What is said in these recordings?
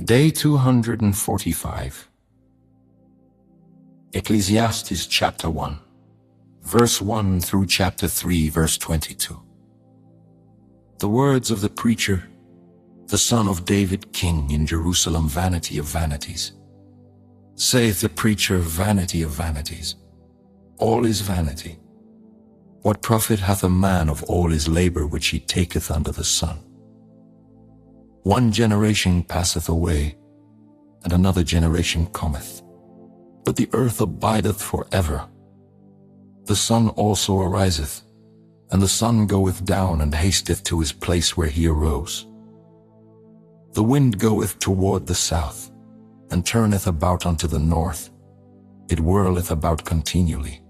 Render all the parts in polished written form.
Day 245. Ecclesiastes chapter 1, verse 1 through chapter 3, verse 22. The words of the preacher, the son of David, king in Jerusalem, vanity of vanities. Saith the preacher, vanity of vanities. All is vanity. What profit hath a man of all his labor which he taketh under the sun? One generation passeth away, and another generation cometh. But the earth abideth for ever. The sun also ariseth, and the sun goeth down, and hasteth to his place where he arose. The wind goeth toward the south, and turneth about unto the north. It whirleth about continually.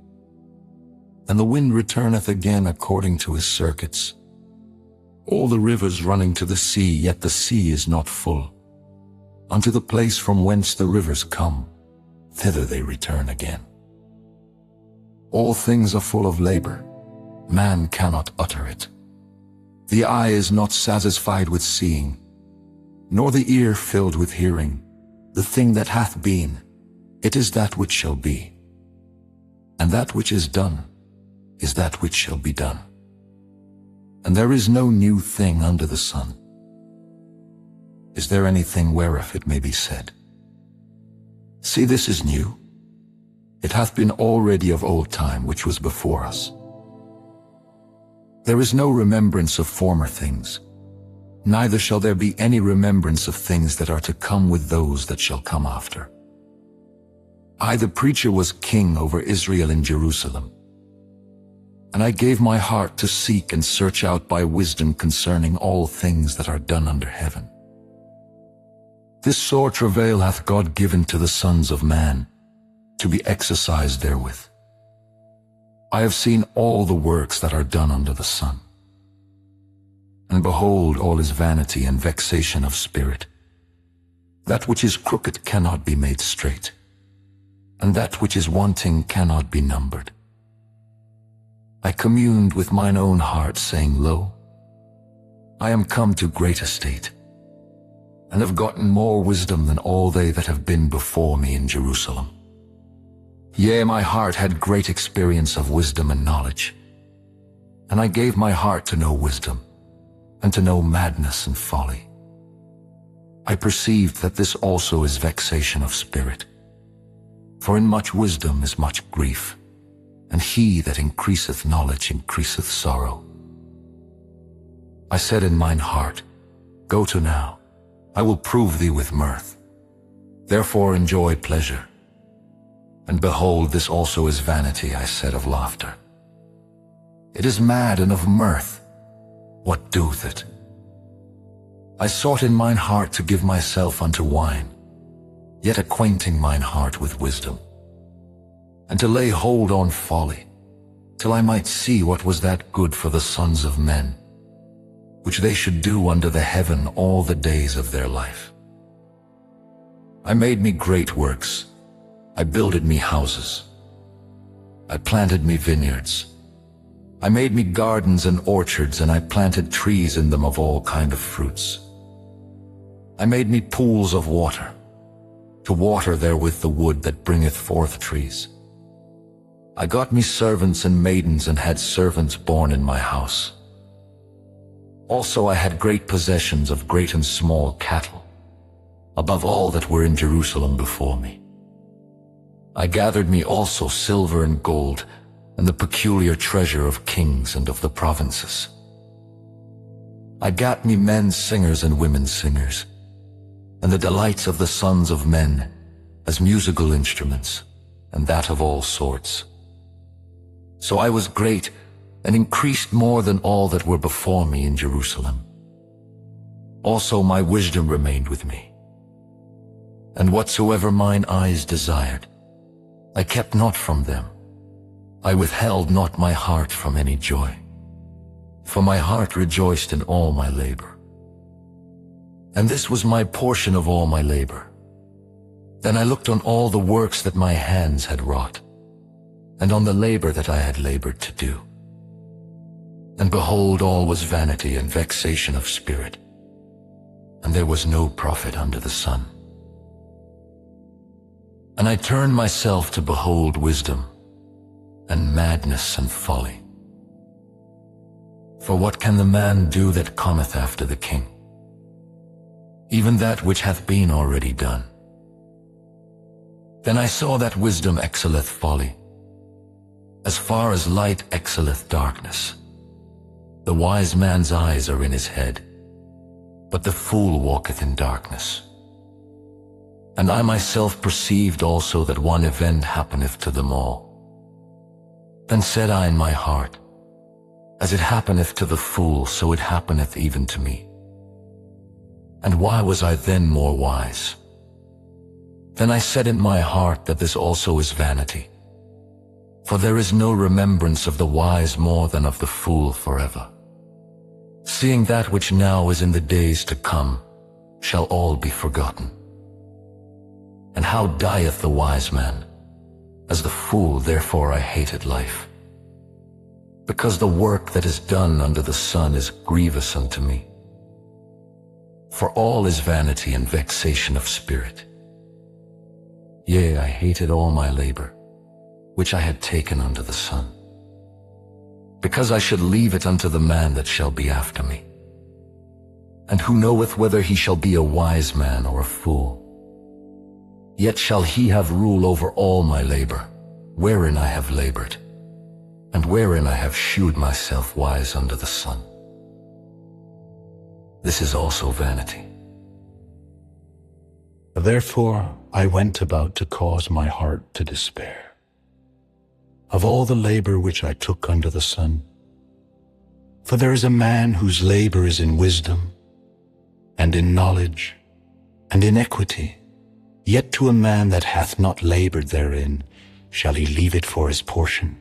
And the wind returneth again according to his circuits. All the rivers running to the sea, yet the sea is not full. Unto the place from whence the rivers come, thither they return again. All things are full of labor, man cannot utter it. The eye is not satisfied with seeing, nor the ear filled with hearing. The thing that hath been, it is that which shall be. And that which is done, is that which shall be done. And there is no new thing under the sun. Is there anything whereof it may be said, see, this is new? It hath been already of old time which was before us. There is no remembrance of former things, neither shall there be any remembrance of things that are to come with those that shall come after. I, the preacher, was king over Israel in Jerusalem. And I gave my heart to seek and search out by wisdom concerning all things that are done under heaven. This sore travail hath God given to the sons of man, to be exercised therewith. I have seen all the works that are done under the sun. And behold, all is vanity and vexation of spirit. That which is crooked cannot be made straight, and that which is wanting cannot be numbered. I communed with mine own heart, saying, Lo, I am come to great estate, and have gotten more wisdom than all they that have been before me in Jerusalem. Yea, my heart had great experience of wisdom and knowledge, and I gave my heart to know wisdom, and to know madness and folly. I perceived that this also is vexation of spirit. For in much wisdom is much grief, and he that increaseth knowledge increaseth sorrow. I said in mine heart, Go to now, I will prove thee with mirth. Therefore enjoy pleasure. And behold, this also is vanity, I said, of laughter. It is mad and of mirth. What doeth it? I sought in mine heart to give myself unto wine, yet acquainting mine heart with wisdom, and to lay hold on folly, till I might see what was that good for the sons of men, which they should do under the heaven all the days of their life. I made me great works, I builded me houses, I planted me vineyards, I made me gardens and orchards, and I planted trees in them of all kind of fruits. I made me pools of water, to water therewith the wood that bringeth forth trees. I got me servants and maidens, and had servants born in my house. Also I had great possessions of great and small cattle, above all that were in Jerusalem before me. I gathered me also silver and gold, and the peculiar treasure of kings and of the provinces. I gat me men singers and women singers, and the delights of the sons of men, as musical instruments, and that of all sorts. So I was great, and increased more than all that were before me in Jerusalem. Also my wisdom remained with me. And whatsoever mine eyes desired, I kept not from them. I withheld not my heart from any joy, for my heart rejoiced in all my labor. And this was my portion of all my labor. Then I looked on all the works that my hands had wrought, and on the labor that I had labored to do. And behold, all was vanity and vexation of spirit. and there was no profit under the sun. And I turned myself to behold wisdom, and madness and folly. For what can the man do that cometh after the king? Even that which hath been already done. Then I saw that wisdom excelleth folly, as far as light excelleth darkness. The wise man's eyes are in his head, but the fool walketh in darkness. And I myself perceived also that one event happeneth to them all. Then said I in my heart, as it happeneth to the fool, so it happeneth even to me. And why was I then more wise? Then I said in my heart that this also is vanity. For there is no remembrance of the wise more than of the fool forever. Seeing that which now is in the days to come shall all be forgotten. And how dieth the wise man? As the fool, therefore I hated life. Because the work that is done under the sun is grievous unto me. For all is vanity and vexation of spirit. Yea, I hated all my labor, which I had taken under the sun, because I should leave it unto the man that shall be after me. And who knoweth whether he shall be a wise man or a fool? Yet shall he have rule over all my labor, wherein I have labored, and wherein I have shewed myself wise under the sun. This is also vanity. Therefore I went about to cause my heart to despair of all the labor which I took under the sun. For there is a man whose labor is in wisdom, and in knowledge, and in equity. Yet to a man that hath not labored therein shall he leave it for his portion.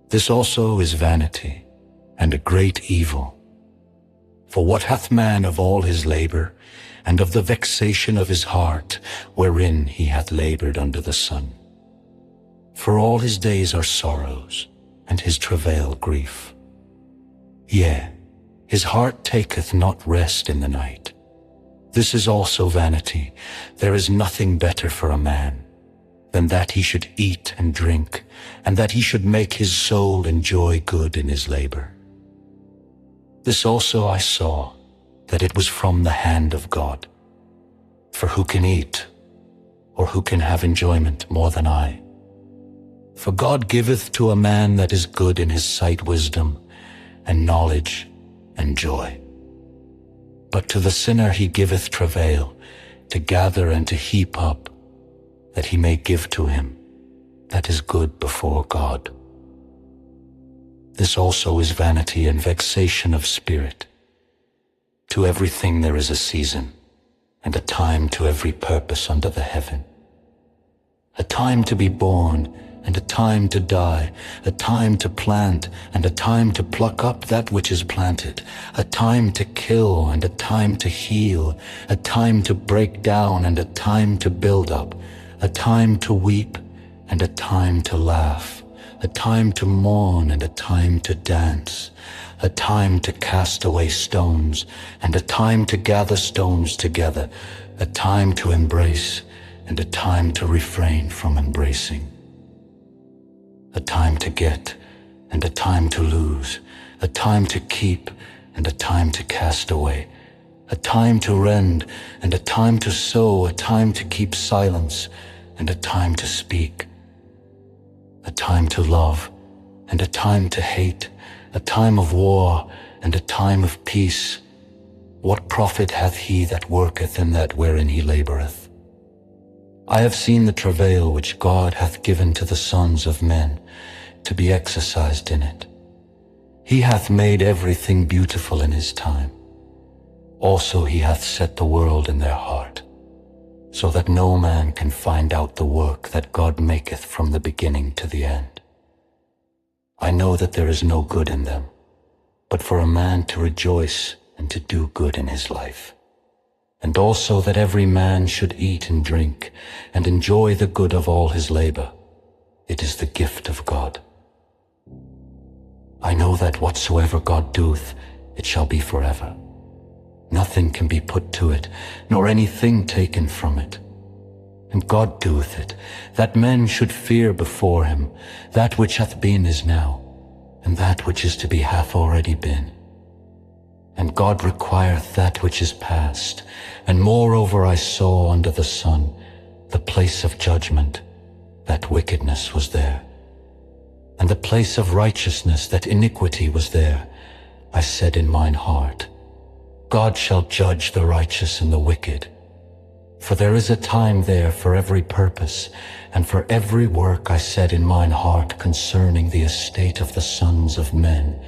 This also is vanity, and a great evil. For what hath man of all his labor, and of the vexation of his heart, wherein he hath labored under the sun? For all his days are sorrows, and his travail grief. Yea, his heart taketh not rest in the night. This is also vanity. There is nothing better for a man than that he should eat and drink, and that he should make his soul enjoy good in his labor. This also I saw, that it was from the hand of God. For who can eat, or who can have enjoyment more than I? For God giveth to a man that is good in his sight wisdom, and knowledge, and joy. But to the sinner he giveth travail, to gather and to heap up, that he may give to him that is good before God. This also is vanity and vexation of spirit. To everything there is a season, and a time to every purpose under the heaven. A time to be born, and a time to die, a time to plant, and a time to pluck up that which is planted, a time to kill, and a time to heal, a time to break down, and a time to build up, a time to weep, and a time to laugh, a time to mourn, and a time to dance, a time to cast away stones, and a time to gather stones together, a time to embrace, and a time to refrain from embracing. A time to get, and a time to lose, a time to keep, and a time to cast away, a time to rend, and a time to sow, a time to keep silence, and a time to speak, a time to love, and a time to hate, a time of war, and a time of peace. What profit hath he that worketh in that wherein he laboureth? I have seen the travail which God hath given to the sons of men, to be exercised in it. He hath made everything beautiful in his time. Also he hath set the world in their heart, so that no man can find out the work that God maketh from the beginning to the end. I know that there is no good in them, but for a man to rejoice and to do good in his life. And also that every man should eat and drink, and enjoy the good of all his labor. It is the gift of God. I know that whatsoever God doeth, it shall be forever. Nothing nothing can be put to it, nor anything taken from it. And God doeth it, that men should fear before him. That which hath been is now, and that which is to be hath already been. And God requireth that which is past. And moreover I saw under the sun the place of judgment, that wickedness was there, and the place of righteousness, that iniquity was there. I said in mine heart, God shall judge the righteous and the wicked. For there is a time there for every purpose, and for every work. I said in mine heart concerning the estate of the sons of men,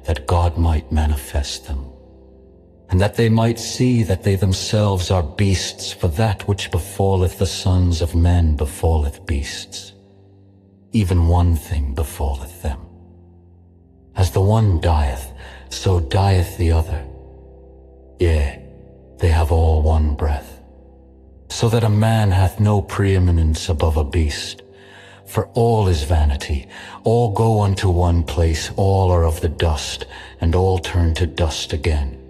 that God might manifest them, and that they might see that they themselves are beasts, for that which befalleth the sons of men befalleth beasts. Even one thing befalleth them. As the one dieth, so dieth the other. Yea, they have all one breath. So that a man hath no preeminence above a beast. For all is vanity, all go unto one place, all are of the dust, and all turn to dust again.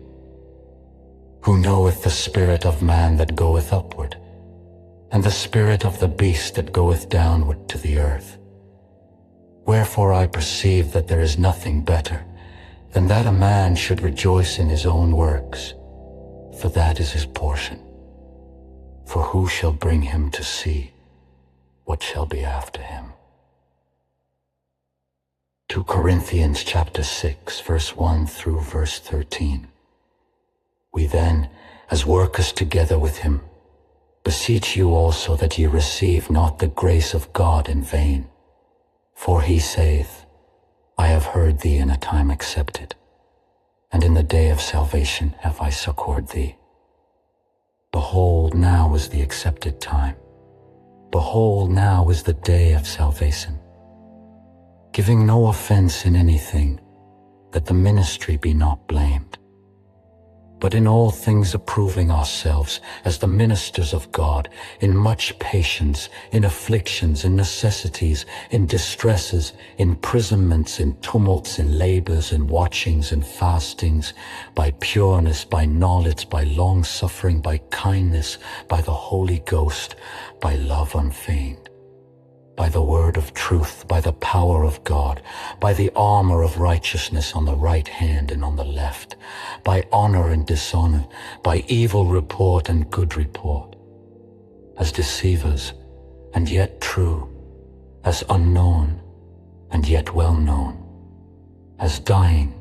Who knoweth the spirit of man that goeth upward, and the spirit of the beast that goeth downward to the earth? Wherefore I perceive that there is nothing better than that a man should rejoice in his own works, for that is his portion. For who shall bring him to see what shall be after him? 2 Corinthians chapter 6, verse 1 through verse 13. We then, as workers together with him, beseech you also that ye receive not the grace of God in vain. For he saith, I have heard thee in a time accepted, and in the day of salvation have I succored thee. Behold, now is the accepted time. Behold, now is the day of salvation. Giving no offense in anything, that the ministry be not blamed, but in all things approving ourselves as the ministers of God, in much patience, in afflictions, in necessities, in distresses, in imprisonments, in tumults, in labors, in watchings, in fastings, by pureness, by knowledge, by long-suffering, by kindness, by the Holy Ghost, by love unfeigned, by the word of truth, by the power of God, by the armor of righteousness on the right hand and on the left, by honor and dishonor, by evil report and good report, as deceivers and yet true, as unknown and yet well known, as dying,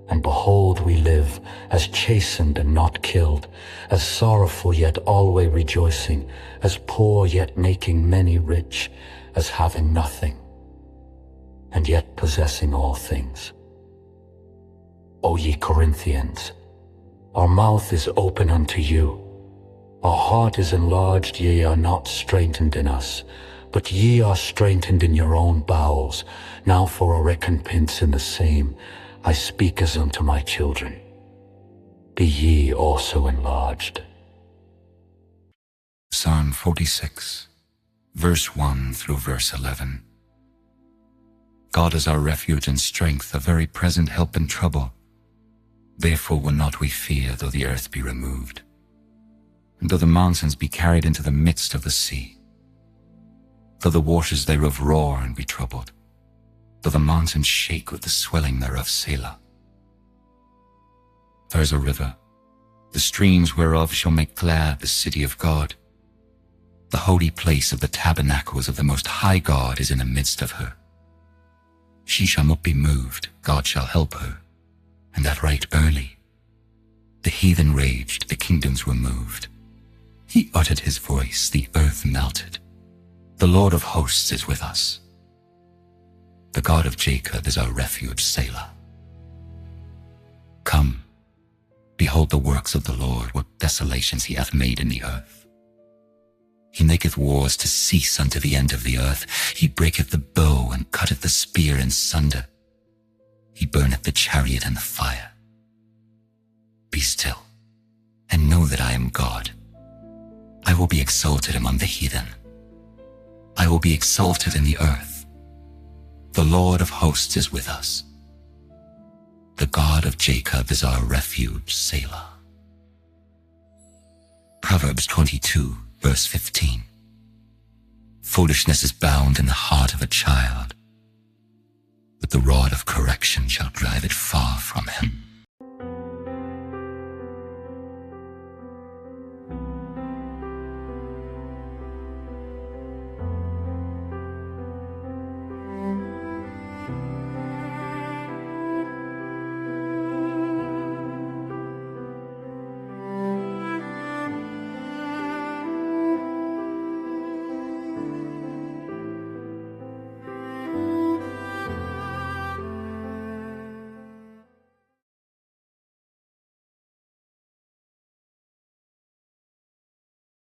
and behold we live, as chastened and not killed, as sorrowful yet always rejoicing, as poor yet making many rich, as having nothing, and yet possessing all things. O ye Corinthians, our mouth is open unto you, our heart is enlarged, ye are not strengthened in us, but ye are strengthened in your own bowels. Now for a recompense in the same, I speak as unto my children. Be ye also enlarged. Psalm 46, verse 1 through verse 11. God is our refuge and strength, a very present help in trouble. Therefore will not we fear, though the earth be removed, and though the mountains be carried into the midst of the sea, though the waters thereof roar and be troubled, though the mountains shake with the swelling thereof. Selah. There is a river, the streams whereof shall make glad the city of God. The holy place of the tabernacles of the Most High God is in the midst of her. She shall not be moved, God shall help her, and that right early. The heathen raged, the kingdoms were moved. He uttered his voice, the earth melted. The Lord of hosts is with us. The God of Jacob is our refuge. Selah. Come, behold the works of the Lord, what desolations he hath made in the earth. He maketh wars to cease unto the end of the earth. He breaketh the bow and cutteth the spear in sunder. He burneth the chariot and the fire. Be still, and know that I am God. I will be exalted among the heathen. I will be exalted in the earth. The Lord of hosts is with us. The God of Jacob is our refuge. Selah. Proverbs 22, verse 15. Foolishness is bound in the heart of a child, but the rod of correction shall drive it far from him.